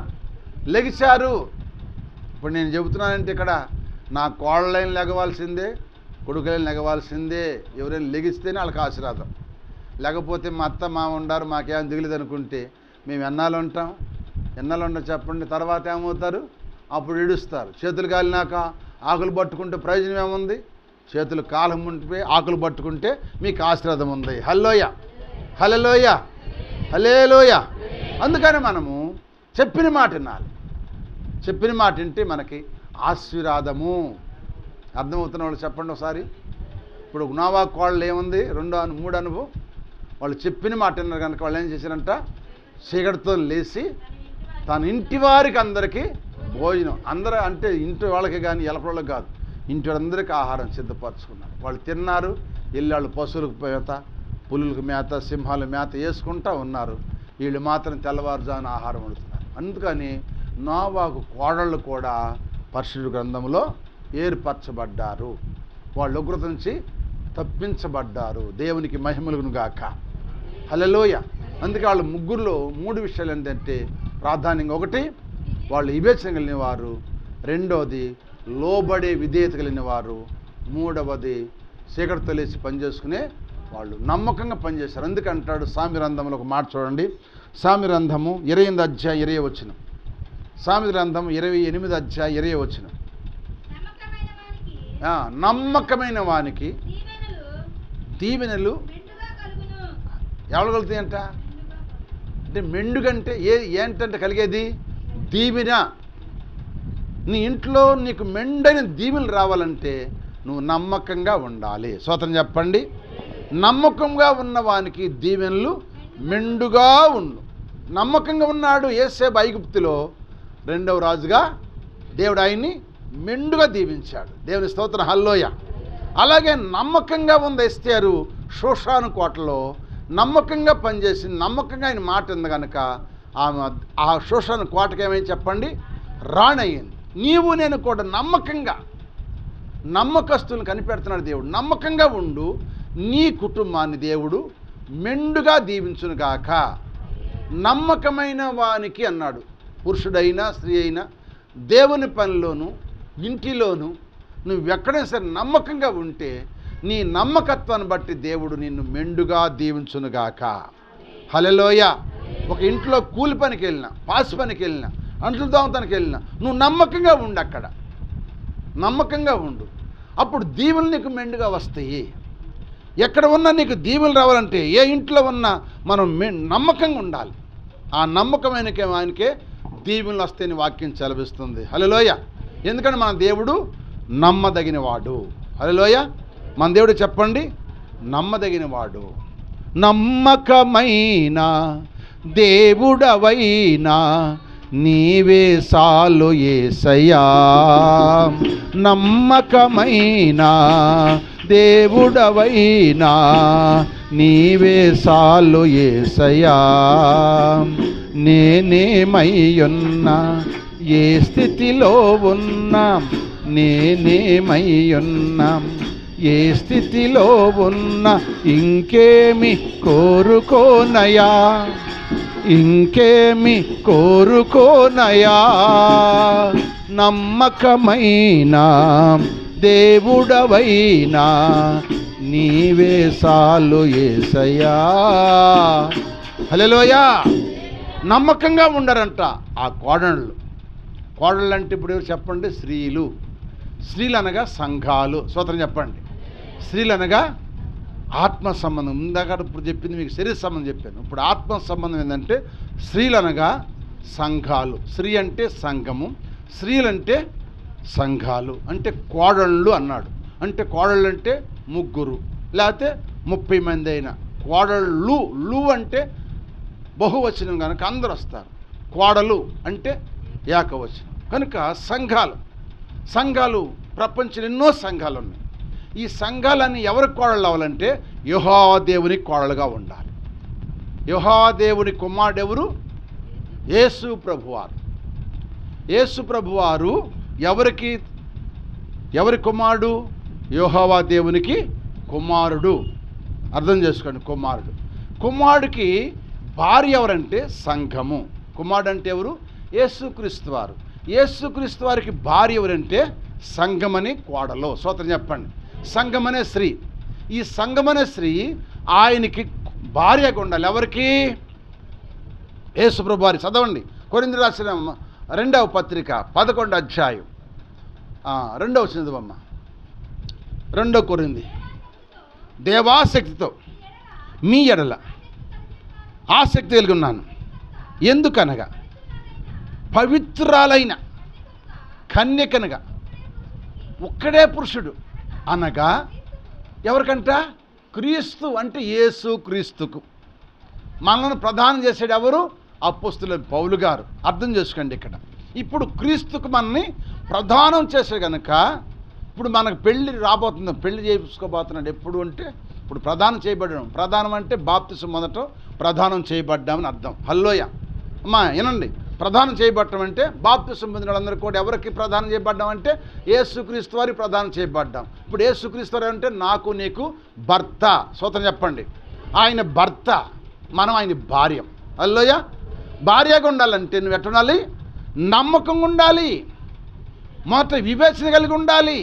లెగిశారు. ఇప్పుడు నేను చెబుతున్నానంటే ఇక్కడ నా కోడలైన లెగవాల్సిందే, కొడుకులైన లెగవాల్సిందే. ఎవరైనా లెగిస్తేనే వాళ్ళకి ఆశీర్వాదం. లేకపోతే మా అత్త మా ఉండారు, మాకేం దిగలేదు అనుకుంటే మేము ఎన్నాళ్ళు ఉంటాం? ఎన్నాళ్ళు ఉంటాం చెప్పండి? తర్వాత ఏమవుతారు? అప్పుడు ఏడుస్తారు. చేతులు కాలినాక ఆకులు పట్టుకుంటే ప్రయోజనం ఏముంది? చేతులు కాలం ఉంటే ఆకులు పట్టుకుంటే మీకు ఆశీర్వాదం ఉంది. హల్లెలూయా, హల్లెలూయా, హల్లెలూయా. అందుకని మనము చెప్పిన మాట వినాలి. చెప్పిన మాట వింటే మనకి ఆశీర్వాదము. అర్థమవుతున్న వాళ్ళు చెప్పండి ఒకసారి. ఇప్పుడు నోవా కోడలు ఏముంది? 2 3 అనుభవం. వాళ్ళు చెప్పిన మాట విన్నారు కనుక వాళ్ళు ఏం చేశారంట? చీకటితో లేచి తన ఇంటి వారికి అందరికీ భోజనం, అందరూ అంటే ఇంటి వాళ్ళకి కానీ ఎలపళ్ళకి కాదు, ఇంటి వాళ్ళందరికీ ఆహారం సిద్ధపరచుకున్నారు. వాళ్ళు తిన్నారు. ఇల్లాళ్ళు పశువులకు మేత, పులులకు మేత, సింహాల మేత వేసుకుంటూ ఉన్నారు. వీళ్ళు మాత్రం తెల్లవారుజామున ఆహారం వండుతున్నారు. అందుకని నోవాకు కోడళ్ళు కూడా పరిశుద్ధ గ్రంథంలో ఏర్పరచబడ్డారు. వాళ్ళ ఉగ్రత నుంచి తప్పించబడ్డారు. దేవునికి మహిమలుగును గాక. హల్లెలూయా. అందుకే వాళ్ళు ముగ్గురులో 3 విషయాలు ఏంటంటే ప్రాధాన్యంగా, ఒకటి వాళ్ళు వివేచన కలిగిన వారు, రెండవది లోబడే విధేయత కలిగిన వారు, మూడవది చీకటితో లేచి పనిచేసుకునే వాళ్ళు నమ్మకంగా పనిచేశారు. అందుకంటాడు సామెత గ్రంథంలో ఒక మాట చూడండి. సామెత గ్రంథము 28 అధ్యాయం 20 వచనం. సామెత గ్రంథం 28 అధ్యాయం 20 వచనం. నమ్మకమైన వానికి దీవెనలు ఎవరు కలుగుతాయంట? అంటే మెండుగంటే ఏంటంటే కలిగేది దీవెన. నీ ఇంట్లో నీకు మెండైన దీవెనలు రావాలంటే నువ్వు నమ్మకంగా ఉండాలి. స్తోత్రం చెప్పండి. నమ్మకంగా ఉన్న వానికి దీవెనలు మెండుగా ఉండు. నమ్మకంగా ఉన్నాడు యోసేపు ఐగుప్తులో 2వ రాజుగా దేవుడు ఆయన్ని మెండుగా దీవించాడు. దేవుని స్తోత్రం, హల్లెలూయా. అలాగే నమ్మకంగా ఉంది ఎస్తేరు షోషాను కోటలో నమ్మకంగా పనిచేసి నమ్మకంగా ఆయన మాట ఉంది కనుక ఆమె ఆ షోషాను కోటకి ఏమైంది చెప్పండి? రాణయ్యింది. నీవు నేను కూడా నమ్మకంగా, నమ్మకస్తులను కనిపెడుతున్నాడు దేవుడు. నమ్మకంగా ఉండు, నీ కుటుంబాన్ని దేవుడు మెండుగా దీవించును గాక. నమ్మకమైన వానికి అన్నాడు. పురుషుడైనా స్త్రీ అయినా దేవుని పనిలోను, ఇంటిలోను నువ్వెక్కడైనా సరే నమ్మకంగా ఉంటే నీ నమ్మకత్వాన్ని బట్టి దేవుడు నిన్ను మెండుగా దీవించునుగాక. హల్లెలూయా. ఒక ఇంట్లో కూలి పనికి వెళ్ళినా, పాసి పనికి వెళ్ళినా, అంట్లు దోమతానికి వెళ్ళినా నువ్వు నమ్మకంగా ఉండు. అక్కడ నమ్మకంగా ఉండు. అప్పుడు దీవెనలు నీకు మెండుగా వస్తాయి. ఎక్కడ ఉన్నా నీకు దీవెనలు రావాలంటే ఏ ఇంట్లో ఉన్నా మనం నమ్మకంగా ఉండాలి. ఆ నమ్మకమైన ఆయనకే దీవెనలు వస్తాయని వాక్యం సెలవిస్తుంది. హల్లెలూయా. ఎందుకంటే మన దేవుడు నమ్మదగినవాడు. హల్లెలూయా. మన దేవుడు చెప్పండి, నమ్మదగినవాడు. నమ్మకమైన దేవుడవైనా నీవే సాలు యేసయ్యా. నమ్మకమైన దేవుడవైనా నీవే సాలు యేసయ్యా. నేనేమయ్యున్నా, ఏ స్థితిలో ఉన్నా, నేనేమయ్యున్నా, ఏ స్థితిలో ఉన్నా ఇంకేమి కోరుకోనయా, ఇంకేమి కోరుకోనయా. నమ్మకమైన దేవుడవైనా నీవే సాలు యేసయ్యా. హల్లెలూయా. నమ్మకంగా ఉండరంట ఆ కోడళ్ళు. కోడళ్ళు అంటే ఇప్పుడు చెప్పండి, స్త్రీలు. స్త్రీలు అనగా సంఘాలు. స్తోత్రం చెప్పండి. స్త్రీలు అనగా ఆత్మ సంబంధం. ఇందాక ఇప్పుడు చెప్పింది మీకు శరీర సంబంధం చెప్పాను. ఇప్పుడు ఆత్మ సంబంధం ఏంటంటే స్త్రీలు అనగా సంఘాలు. స్త్రీ అంటే సంఘము, స్త్రీలు అంటే సంఘాలు. అంటే కోడళ్ళు అన్నాడు. అంటే కోడళ్ళు అంటే ముగ్గురు లేకపోతే 30 మంది అయినా కోడళ్ళు. లు అంటే బహువచనం కనుక అందరూ వస్తారు. కోడలు అంటే ఏకవచనం కనుక సంఘాలు. సంఘాలు ప్రపంచంలో ఎన్నో సంఘాలు ఉన్నాయి. ఈ సంఘాలన్నీ ఎవరికి కోడళ్ళు అవ్వాలంటే యెహోవా దేవునికి కోడలుగా ఉండాలి. యెహోవా దేవుని కుమారుడు ఎవరు? యేసు ప్రభువారు. యేసు ప్రభువారు ఎవరి కుమారుడు? యెహోవా దేవునికి కుమారుడు. అర్థం చేసుకోండి, కుమారుడు. కుమారుడికి భార్య ఎవరంటే సంఘము. కుమారుడు అంటే ఎవరు? యేసుక్రీస్తు వారు. యేసుక్రీస్తు వారికి భార్య ఎవరంటే సంఘమని కోడలు. స్తోత్రం చెప్పండి. సంఘమనే స్త్రీ. ఈ సంఘమనే స్త్రీ ఆయనకి భార్యగా ఉండాలి. ఎవరికి? యేసుప్రభు వారి. చదవండి, కొరింథీయులకు రాసిన 2వ పత్రిక 11వ అధ్యాయం 2వ చదువమ్మ. 2 కొరింథీ. దేవాసక్తితో మీ ఎడల ఆసక్తి కలిగి ఉన్నాను. ఎందుకనగా పవిత్రాలైన కన్యకనగా ఒక్కడే పురుషుడు అనగా ఎవరికంట? క్రీస్తు. అంటే యేసు క్రీస్తుకు మనల్ని ప్రదానం చేసేది ఎవరు? అపోస్తలుల పౌలు గారు. అర్థం చేసుకోండి. ఇక్కడ ఇప్పుడు క్రీస్తుకు మనల్ని ప్రదానం చేసే కనుక ఇప్పుడు మనకు పెళ్ళి రాబోతుంది. పెళ్లి చేసుకోబోతున్నాడు. ఎప్పుడు అంటే ఇప్పుడు ప్రదానం చేయబడ్డాం. ప్రదానం అంటే బాప్తిసం మొదట ప్రదానం చేయబడ్డామని అర్థం. హల్లెలూయా. అమ్మా వినండి, ప్రదానం చేయబడటం అంటే బాప్తిసం పొందిన వాళ్ళందరూ కూడా ఎవరికి ప్రదానం చేయబడ్డామంటే యేసుక్రీస్తు వారికి ప్రదానం చేయబడ్డాం. ఇప్పుడు యేసుక్రీస్తు వారు అంటే నాకు నీకు భర్త. స్తోత్రం చెప్పండి. ఆయన భర్త, మనం ఆయన భార్య. హల్లెలూయా. భార్యగా ఉండాలంటే నువ్వు ఎట్లా ఉండాలి? నమ్మకంగా ఉండాలి. మొదట వివేచన కలిగి ఉండాలి.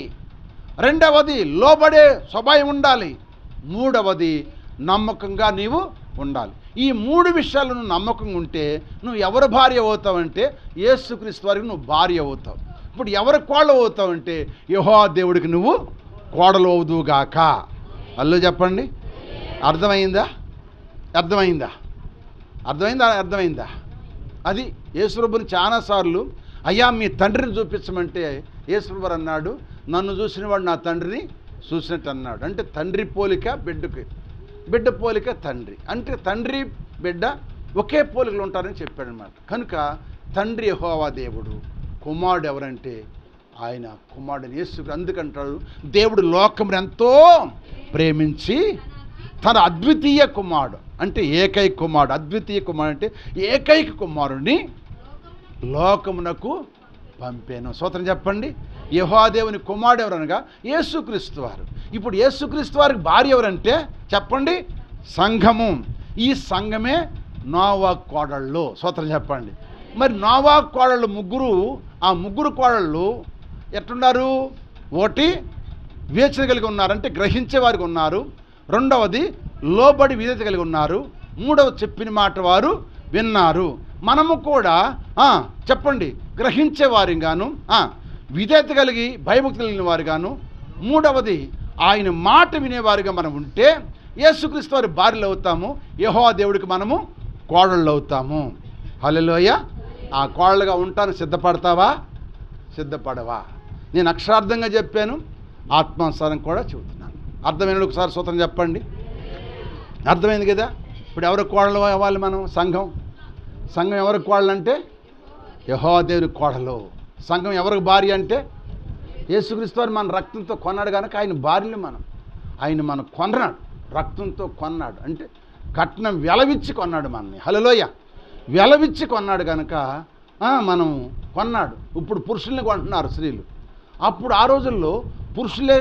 రెండవది లోబడే స్వభావం ఉండాలి. మూడవది నమ్మకంగా నీవు ఉండాలి. ఈ 3 విషయాలు నువ్వు నమ్మకంగా ఉంటే నువ్వు ఎవరి భార్య అవుతావంటే యేసుక్రీస్తు వారికి నువ్వు భార్య అవుతావు. ఇప్పుడు ఎవరి కోడలు అవుతావంటే యెహోవా దేవుడికి నువ్వు కోడలు అవుదుగాక. అల్లు చెప్పండి. అర్థమైందా? అర్థమైందా? అర్థమైందా? అర్థమైందా? అది యేసుప్రభుని చాలాసార్లు అయ్యా మీ తండ్రిని చూపించమంటే యేసుప్రభు అన్నాడు, నన్ను చూసినవాడు నా తండ్రిని చూసినట్టు అన్నాడు. అంటే తండ్రి పోలిక బిడ్డకి, బిడ్డ పోలిక తండ్రి. అంటే తండ్రి బిడ్డ ఒకే పోలికలు ఉంటారని చెప్పాడు అనమాట. కనుక తండ్రి యెహోవా దేవుడు, కుమారుడు ఎవరంటే ఆయన కుమారుడిని యేసు. అందుకంటాడు దేవుడు లోకమును ఎంతో ప్రేమించి తన అద్వితీయ కుమారుడు అంటే ఏకైక కుమారుడు. అద్వితీయ కుమారుడు అంటే ఏకైక కుమారుడిని లోకమునకు పంపాను. స్తోత్రం చెప్పండి. యెహోవా దేవుని కుమారుడు ఎవరనగా యేసుక్రీస్తు వారు. ఇప్పుడు యేసుక్రీస్తు వారికి భార్య ఎవరంటే చెప్పండి, సంఘము. ఈ సంఘమే నోవా కోడళ్ళు. స్తోత్రం చెప్పండి. మరి నోవా కోడళ్ళు ముగ్గురు, ఆ ముగ్గురు కోడళ్ళు ఎట్టున్నారు? ఒకటి వివేచన కలిగి ఉన్నారు, అంటే గ్రహించే వారికి ఉన్నారు. రెండవది లోబడి విధేయత కలిగి ఉన్నారు. మూడవ చెప్పిన మాట వారు విన్నారు. మనము కూడా చెప్పండి, గ్రహించే వారిగాను, విధేయత కలిగి భయభక్తి కలిగిన వారుగాను, మూడవది ఆయన మాట వినేవారుగా మనం ఉంటే యేసుక్రీస్తు వారి భార్యలు అవుతాము, యెహోవా దేవుడికి మనము కోడళ్ళు అవుతాము. హల్లెలూయా. ఆ కోడలుగా ఉంటాను సిద్ధపడతావా? సిద్ధపడవా? నేను అక్షరార్థంగా చెప్పాను, ఆత్మానుసారం కూడా చెబుతున్నాను. అర్థమైన ఒకసారి సూత్రం చెప్పండి. అర్థమైంది కదా? ఇప్పుడు ఎవరి కోడలు అవ్వాలి మనం? సంఘం ఎవరికి కోడలు అంటే యెహోవా దేవుని కోడలు. సంఘం ఎవరికి భార్య అంటే యేసుక్రీస్తు వారు మన రక్తంతో కొన్నాడు కనుక ఆయన భార్యలు మనం. ఆయన కొన్నాడు, రక్తంతో కొన్నాడు, అంటే కట్నం వెలవిచ్చి కొన్నాడు మనల్ని. హల్లెలూయా. వెలవిచ్చి కొన్నాడు కనుక మనం కొన్నాడు. ఇప్పుడు పురుషుల్ని కొంటున్నారు స్త్రీలు. అప్పుడు ఆ రోజుల్లో పురుషులే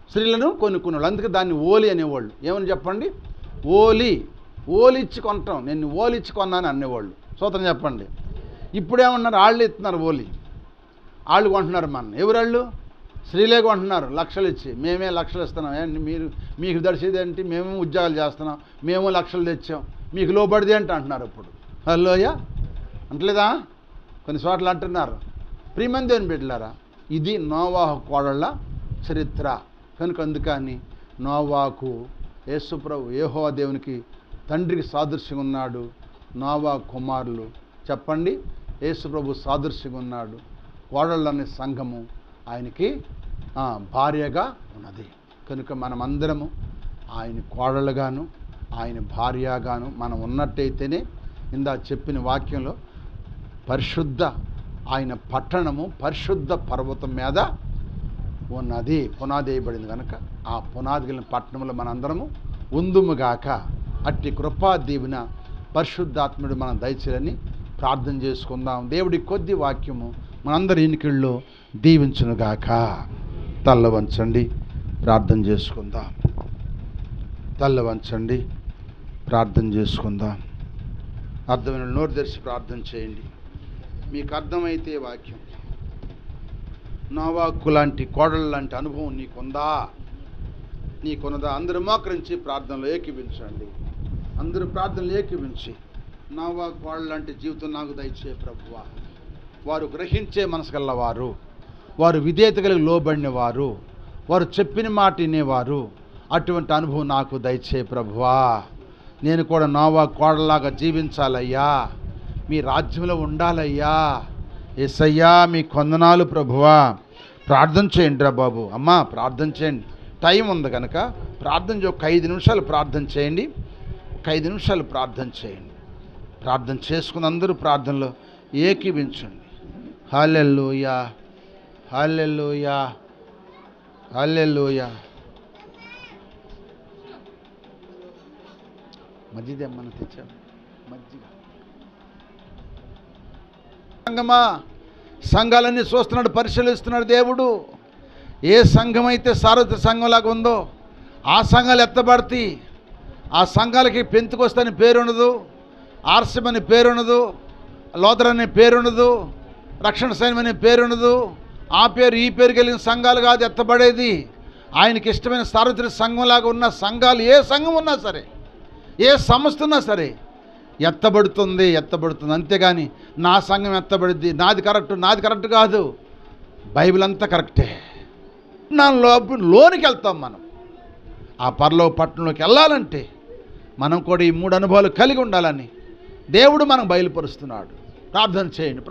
స్త్రీలను కొనుక్కునేవాళ్ళు, అందుకే దాన్ని ఓలి అనేవాళ్ళు. ఏమని చెప్పండి? ఓలి ఇచ్చి కొంటాం, నేను ఓలి ఇచ్చి కొన్నాను అనేవాళ్ళు. సూత్రం చెప్పండి. ఇప్పుడేమన్నారు? వాళ్ళు ఇస్తున్నారు ఓలి, వాళ్ళు కొంటున్నారు మన. ఎవరాళ్ళు? స్త్రీలే కొంటున్నారు లక్షలు ఇచ్చి. మేమే లక్షలు ఇస్తున్నాం, మీకు దడిచేది ఏంటి? మేము ఉద్యోగాలు చేస్తున్నాం, మేము లక్షలు తెచ్చాం, మీకు లోబడిది ఏంటి అంటున్నారు ఇప్పుడు. హల్లెలూయా. అంటలేదా? కొన్ని చోట్ల అంటున్నారు. ప్రియమైన దేవుని బిడ్డలారా, ఇది నోవాహు కోడళ్ళ చరిత్ర కనుక అందుకని నోవాకు యేసుప్రభు యెహోవా దేవునికి తండ్రికి సాదృశ్యంగా ఉన్నాడు. నోవా కుమారులు చెప్పండి, యేసుప్రభు సాదృశ్యంగా ఉన్నాడు. కోడళ్ళనే సంఘము ఆయనకి భార్యగా ఉన్నది కనుక మనమందరము ఆయన కోడళ్ళగాను ఆయన భార్యగాను మనం ఉన్నట్టయితేనే ఇందా చెప్పిన వాక్యంలో పరిశుద్ధ ఆయన పట్టణము పరిశుద్ధ పర్వతం మీద ఉన్నది, పునాది వేయబడింది కనుక ఆ పునాది కలిగిన పట్టణంలో మనందరము ఉందుముగాక. అట్టి కృపా దీవెన పరిశుద్ధాత్ముడు మనం దయచేయాలని ప్రార్థన చేసుకుందాం. దేవుడి కొద్ది వాక్యము మనందరి ఎన్నికల్లో దీవించునుగాక. తల్ల వంచండి, ప్రార్థన చేసుకుందాం. తల్ల వంచండి, ప్రార్థన చేసుకుందాం. అర్థమైన నోరు తెరిచి ప్రార్థన చేయండి. మీకు అర్థమైతే వాక్యం, నోవాకు లాంటి కోడళ్ళ లాంటి అనుభవం నీకుందా? అందరూ మోకరించి ప్రార్థనలో ఏకీవించండి. అందరూ ప్రార్థనలు ఏకీవించి నోవాకు కోడళ్ళ లాంటి జీవితం నాకు దయచే ప్రభువా. వారు గ్రహించే మనసు గలవారు, వారు విధేయత కలిగి లోబడిన వారు, వారు చెప్పిన మాట వినేవారు. అటువంటి అనుభవం నాకు దయచే ప్రభువా. నేను కూడా నోవాకు కోడలాగా జీవించాలయ్యా, మీ రాజ్యంలో ఉండాలయ్యా. యేసయ్యా మీ కొందనాలు ప్రభువా. ప్రార్థన చేయండి రా బాబు, అమ్మా ప్రార్థన చేయండి. టైం ఉంది కనుక ప్రార్థన ఒక 5 నిమిషాలు ప్రార్థన చేయండి. 5 నిమిషాలు ప్రార్థన చేయండి. ప్రార్థన చేసుకుని అందరూ ప్రార్థనలో ఏకీవించండి. హల్లెలూయా, హల్లెలూయా, హల్లెలూయా. మజ్జిగ ఏమన్నా తెచ్చాము? మజ్జిగ. సంఘమా, సంఘాలన్నీ చూస్తున్నాడు, పరిశీలిస్తున్నాడు దేవుడు. ఏ సంఘం అయితే సార్వత్రిక సంఘంలాగా ఉందో ఆ సంఘాలు ఎత్తబడతాయి. ఆ సంఘాలకి పెంతుకొస్తే అని పేరు ఉండదు, ఆర్సిఎం అని పేరు ఉండదు, లోదర్ అనే పేరు ఉండదు, రక్షణ సైన్యం అనే పేరు ఉండదు. ఆ పేరు ఈ పేరు కలిగిన సంఘాలు కాదు ఎత్తబడేది. ఆయనకి ఇష్టమైన సార్వత్రిక సంఘంలాగా ఉన్న సంఘాలు ఏ సంఘం ఉన్నా సరే, ఏ సంస్థ ఉన్నా సరే ఎత్తబడుతుంది. అంతేగాని నా సంఘం ఎత్తబడిద్ది, నాది కరెక్ట్ కాదు. బైబిల్ అంతా కరెక్టే. లోనికి వెళ్తాం మనం. ఆ పరలోక పట్టణంలోకి వెళ్ళాలంటే మనం కూడా ఈ 3 అనుభవాలు కలిగి ఉండాలని దేవుడు మనకు బయలుపరుస్తున్నాడు. ప్రార్థన చేయండి.